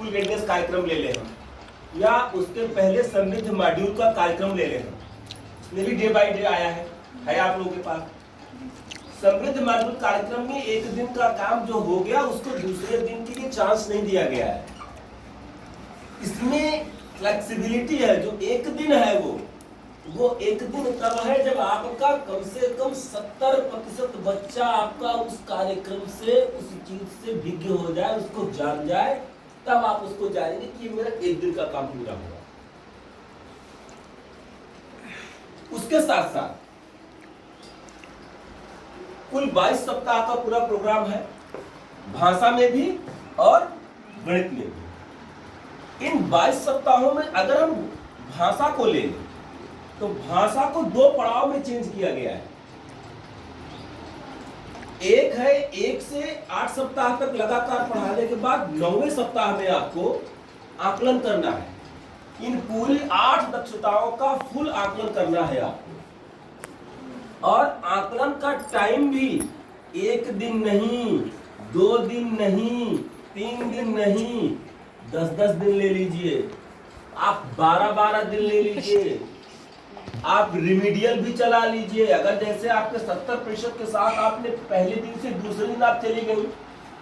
School redness कार्यक्रम ले लें या उसके पहले समृद्ध मॉड्यूल का कार्यक्रम ले लें, इसमें भी डे बाय डे आया है आप लोगों के पास। समृद्ध मॉड्यूल कार्यक्रम में एक दिन का काम जो हो गया उसको दूसरे दिन के लिए चांस नहीं दिया गया है। इसमें फ्लेक्सिबिलिटी है, जो एक दिन है वो एक दिन तब है जब आपका कम से कम 70% बच्चा आपका उस कार्यक्रम से, उस चीज से विज्ञ हो जाए, उसको जान जाए, तब आप उसको जानेंगे कि मेरा एक दिन का काम पूरा हुआ। उसके साथ साथ कुल 22 सप्ताह का पूरा प्रोग्राम है, भाषा में भी और गणित में भी। इन 22 सप्ताहों में अगर हम भाषा को लें तो भाषा को 2 पड़ाव में चेंज किया गया है। एक है 1 से 8 सप्ताह तक लगातार पढ़ाने के बाद 9वें सप्ताह में आपको आकलन करना है। इन पूरी 8 दक्षताओं का फुल आकलन करना है आपको, और आकलन का टाइम भी 1 दिन नहीं, 2 दिन नहीं, 3 दिन नहीं, 10-10 दिन ले लीजिए, आप 12-12 दिन ले लीजिए, आप रिमीडियल भी चला लीजिए। अगर जैसे आपके 70% के साथ आपने पहले दिन से दूसरे दिन आप चली गई,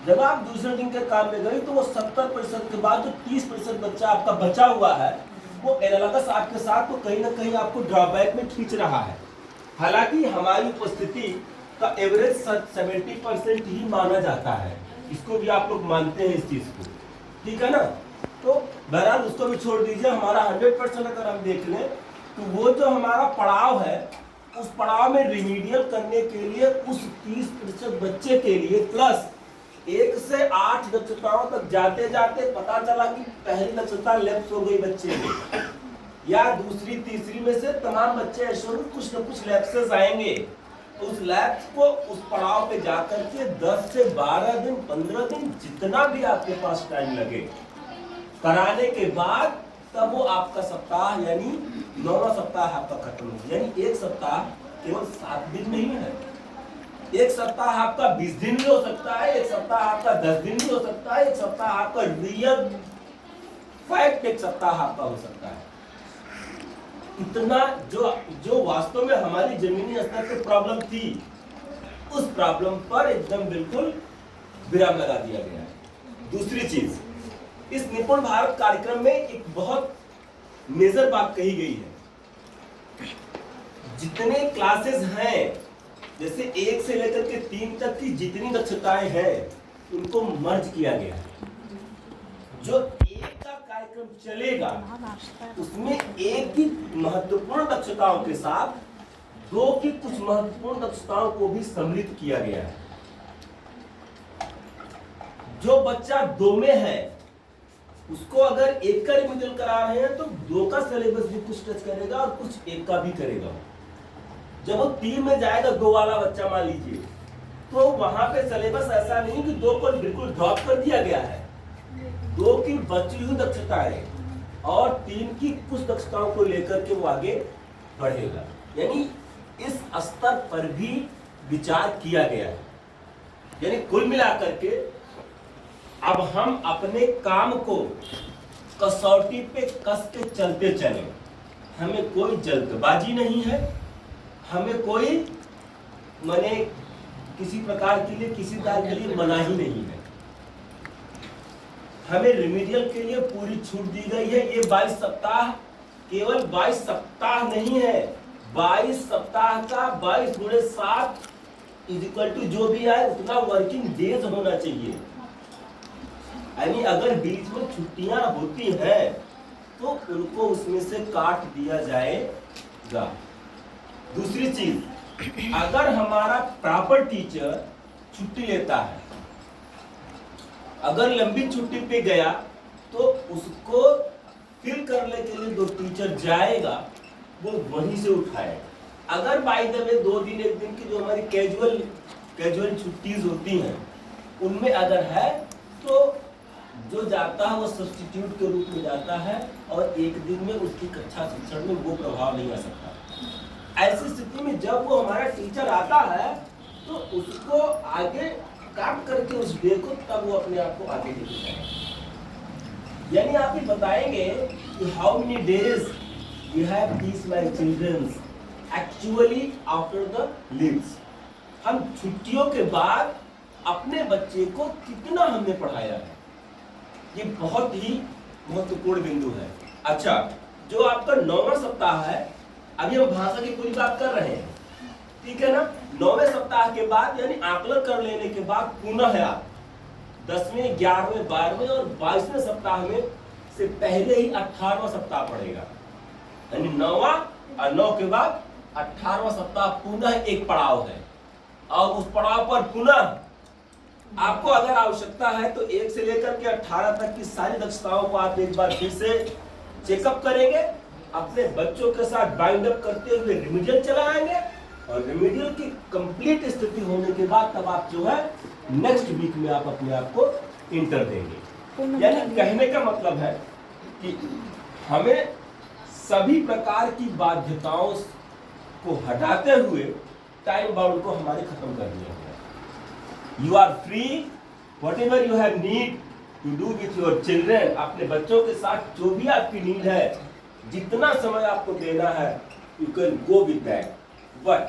जब आप दूसरे दिन के काम में गई तो वो 70% के बाद जो 30% बच्चा आपका बचा हुआ है वो एनालॉगस आपके साथ तो कहीं ना कहीं आपको ड्रॉबैक में खींच रहा है। हालांकि हमारी उपस्थिति का एवरेज 70% ही माना जाता है, इसको भी आप लोग मानते हैं इस चीज को, ठीक है ना। तो बहरहाल उसको भी छोड़ दीजिए। हमारा 100% अगर हम देख लें तो वो जो हमारा पड़ाव है, उस पड़ाव में रिमीडियल करने के लिए उस 30% बच्चे के लिए प्लस 1 से 8 दक्षताओं तक जाते जाते पता चला कि पहली दक्षता लैप्स हो गई बच्चे में, या दूसरी तीसरी में से तमाम बच्चे ऐसे कुछ न कुछ लैप्सेस आएंगे। उस लैप्स को उस पड़ाव पे जाकर के 10 से 12 दिन 15 दिन जितना भी आपके पास टाइम लगे कराने के बाद तब वो आपका सप्ताह यानी 9वां सप्ताह आपका खत्म हो। यानी एक सप्ताह केवल 7 दिन नहीं है, एक सप्ताह आपका 20 दिन भी हो सकता है, एक सप्ताह आपका 10 दिन भी हो सकता है, एक सप्ताह आपका रियल फैक्ट एक सप्ताह आपका हो सकता है। इतना जो वास्तव में हमारी जमीनी स्तर पे प्रॉब्लम थी, उस प्रॉब्लम पर एकदम बिल्कुल विराम लगा दिया गया है। दूसरी चीज, इस निपुण भारत कार्यक्रम में एक बहुत मेजर बात कही गई है। जितने क्लासेस हैं, जैसे 1 से लेकर के 3 तक की जितनी दक्षताएं हैं उनको मर्ज किया गया है। जो एक का कार्यक्रम चलेगा उसमें 1 की महत्वपूर्ण दक्षताओं के साथ 2 की कुछ महत्वपूर्ण दक्षताओं को भी सम्मिलित किया गया है। जो बच्चा 2 में है उसको अगर 1 का रिविजन करा रहे हैं तो 2 का सिलेबस भी कुछ टच करेगा और कुछ 1 का भी करेगा। जब वो 3 में जाएगा 2 वाला बच्चा मान लीजिए, तो वहां पे सिलेबस ऐसा नहीं कि 2 को बिल्कुल ड्रॉप कर दिया गया है। 2 की बची हुई दक्षताएं और 3 की कुछ दक्षताओं को लेकर के वो आगे बढ़ेगा। यानी इस स्तर पर भी विचार किया गया है। यानी कुल मिलाकर के अब हम अपने काम को कसौटी पे कस के चलते चले, हमें कोई जल्दबाजी नहीं है, हमें कोई मने किसी प्रकार के लिए किसी कार्य के लिए मनाही नहीं है। हमें रिमीडियल के लिए पूरी छूट दी गई है। ये 22 सप्ताह केवल 22 सप्ताह नहीं है, 22 सप्ताह का 22 गुणे 7 = जो भी आए उतना वर्किंग डेज होना चाहिए। यानी अगर बीच में छुट्टियां होती हैं तो उनको उसमें से काट दिया जाएगा। दूसरी चीज, अगर हमारा प्रॉपर टीचर छुट्टी लेता है, अगर लंबी छुट्टी पे गया तो उसको फिल करने के लिए जो टीचर जाएगा वो वहीं से उठाएगा। अगर बाय द वे 2 दिन 1 दिन की जो हमारी कैजुअल छुट्टीज होती हैं उनमें अगर है तो जो जाता है वो सब्स्टिट्यूट के रूप में जाता है और 1 दिन में उसकी कक्षा शिक्षण में वो प्रभाव नहीं आ सकता। ऐसी स्थिति में जब वो हमारा टीचर आता है तो उसको आगे काम करके उस डे को तब वो अपने आप को आगे लेके जाएगा। यानी आप ये बताएंगे कि how many days you have teach my childrens actually after the leaves. हम छुट्टियों के बाद अपने बच्चे को कितना हमने पढ़ाया है, ये बहुत ही महत्वपूर्ण बिंदु है। अच्छा, जो आपका 9वां सप्ताह है, अभी हम भाषा की पूरी बात कर रहे हैं, ठीक है ना। 9वें सप्ताह के बाद यानी आकलन कर लेने के बाद पुनः है आप 10वें, 11वें, 12वें और 22वें सप्ताह में से पहले ही 18वां सप्ताह पढ़ेगा। यानी 9वां और 9 के बाद 18वां सप्ताह पुनः एक पड़ाव है, और उस पड़ाव पर पुनः आपको अगर आवश्यकता है तो 1 से लेकर के 18 तक की सारी दक्षताओं को आप एक बार फिर से चेकअप करेंगे, अपने बच्चों के साथ बाइंड अप करते हुए रिमीडियल चलाएंगे, और रिमीडियल की कंप्लीट स्थिति होने के बाद तब आप जो है नेक्स्ट वीक में आप अपने आप को इंटर देंगे। यानी कहने का मतलब है कि हमें सभी प्रकार की बाध्यताओं को हटाते हुए टाइम बाउंड को हमारे खत्म कर दिया गया। You are free, whatever you have need to do with your children, अपने बच्चों के साथ जो भी आपकी नीड है, जितना समय आपको देना है, you can go with that, but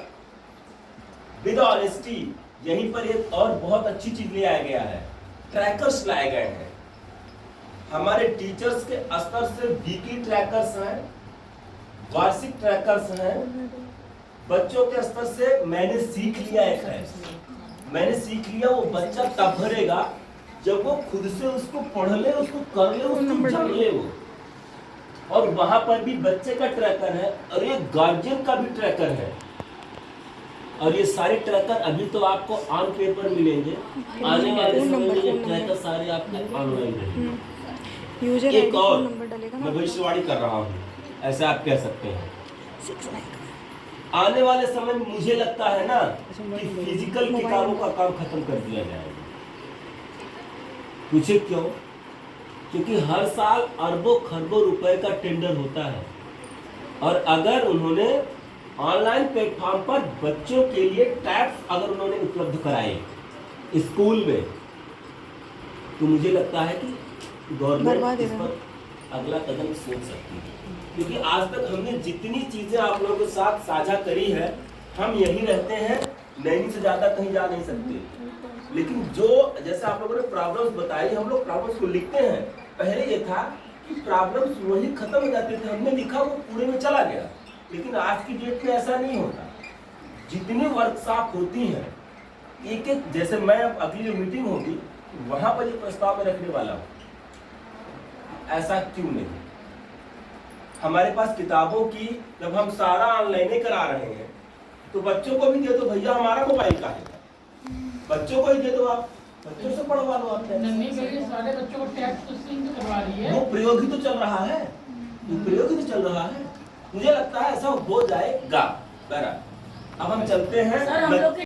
with honesty। यहीं पर एक और बहुत अच्छी चीज ले आया गया है, ट्रैकर्स लाए गए हैं। हमारे टीचर्स के स्तर से वीकली ट्रैकर्स हैं, वार्षिक ट्रैकर्स हैं, बच्चों के स्तर से मैंने सीख लिया एक है, मैंने सीख लिया वो बच्चा तब भरेगा जब वो खुद से उसको पढ़ ले, उसको कर ले, उसको जान ले वो। और वहां पर भी बच्चे का ट्रैकर है और ये गार्जियन का भी ट्रैकर है, और ये सारे ट्रैकर अभी तो आपको ऑन पेपर मिलेंगे, आने वाले समय में ये ट्रैकर सारे आपको ऑनलाइन रहेंगे। एक और मैं भविष्यवाणी कर रहा हूँ, ऐसा आप कह सकते हैं, आने वाले समय में मुझे लगता है ना कि फिजिकल किताबों का काम खत्म कर दिया जाएगा। पूछे क्यों? क्योंकि हर साल अरबों खरबों रुपए का टेंडर होता है, और अगर उन्होंने ऑनलाइन प्लेटफॉर्म पर बच्चों के लिए टैब्स अगर उन्होंने उपलब्ध कराए स्कूल में, तो मुझे लगता है कि गवर्नमेंट इस पर अगला कदम सोच सकती है। क्योंकि आज तक हमने जितनी चीजें आप लोगों के साथ साझा करी है, हम यही रहते हैं, नहीं से ज्यादा कहीं जा नहीं सकते। लेकिन जो जैसे आप लोगों ने प्रॉब्लम्स बताई, हम लोग प्रॉब्लम्स को लिखते हैं। पहले ये था कि प्रॉब्लम्स वही खत्म हो जाते थे, हमने लिखा वो पूरे में चला गया। लेकिन आज की डेट में ऐसा नहीं होता। जितनी वर्कशॉप होती हैं, एक एक, जैसे मैं अब अगली जो मीटिंग होगी वहां पर ये प्रस्ताव में रखने वाला हूँ, ऐसा क्यों नहीं। हमारे पास किताबों की जब हम सारा ऑनलाइन करा रहे हैं, तो बच्चों को भी दे दो भैया, हमारा मोबाइल का है, बच्चों को ही दे दो, आप बच्चों से पढ़वा लो। आप सारे बच्चों को टैक्स करवा रही है, वो प्रयोग ही तो चल रहा है, वो प्रयोग ही तो चल रहा है। मुझे लगता है ऐसा हो जाएगा। अब हम चलते हैं।